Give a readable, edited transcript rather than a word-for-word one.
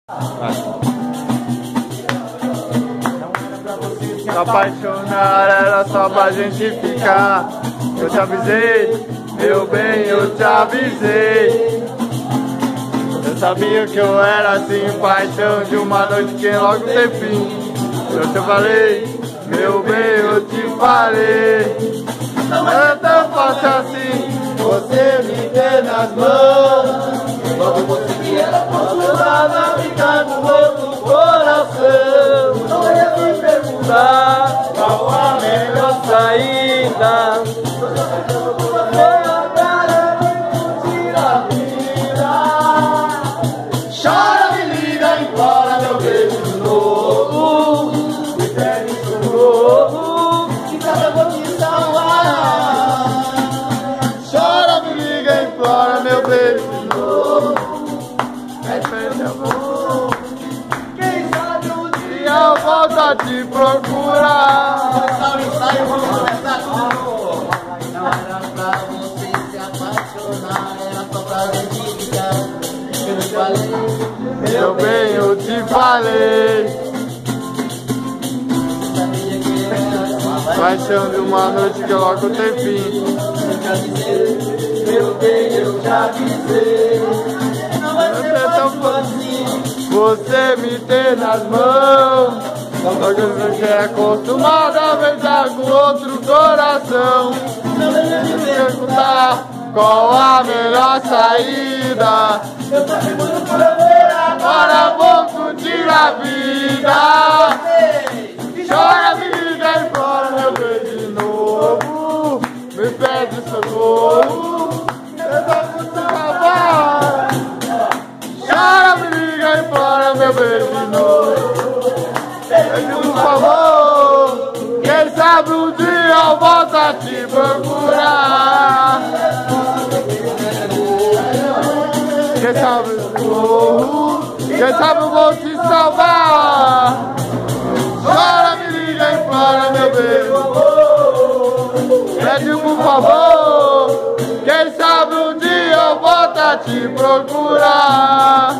Se apaixonar era só pra gente ficar. Eu te avisei, meu bem, eu te avisei. Eu sabia que eu era assim, paixão de uma noite que logo tem fim. Eu te falei, meu bem, eu te falei. Não é tão fácil assim, você me ter nas mãos. Logo você que era consolada, ficar com outro coração. Não ia me perguntar qual a melhor saída. Foi agora me curtir a vida. Chora, me liga, implora meu beijo de novo. Me pede socorro, que cada eu vou te salvar. Chora, me liga, implora meu beijo de novo. Me pede amor. Quem sabe um dia eu volto a te procurar. Vamos começar com amor. Não era pra você se apaixonar, era só pra gente ficar. Eu te falei, Meu bem, eu te falei. sabia que era uma Paixão de uma noite que logo tem fim. Eu te avisei, meu bem, eu te avisei. Não vai ser fácil assim. Você me ter nas mãos. Só que você é acostumado a beijar com outro coração. Não deixa de Me ver. perguntar qual a melhor saída. Eu tô seguro por ver Agora vou curtir a vida. Chora, me liga e implora meu beijo de novo. Me pede socorro, resolve se salvar. Chora, me liga e implora meu beijo de novo. Pede por favor, quem sabe um dia eu volto a te procurar. Quem sabe eu vou te salvar. Chora, me liga, implora meu beijo. Pede por favor, quem sabe um dia eu volto a te procurar.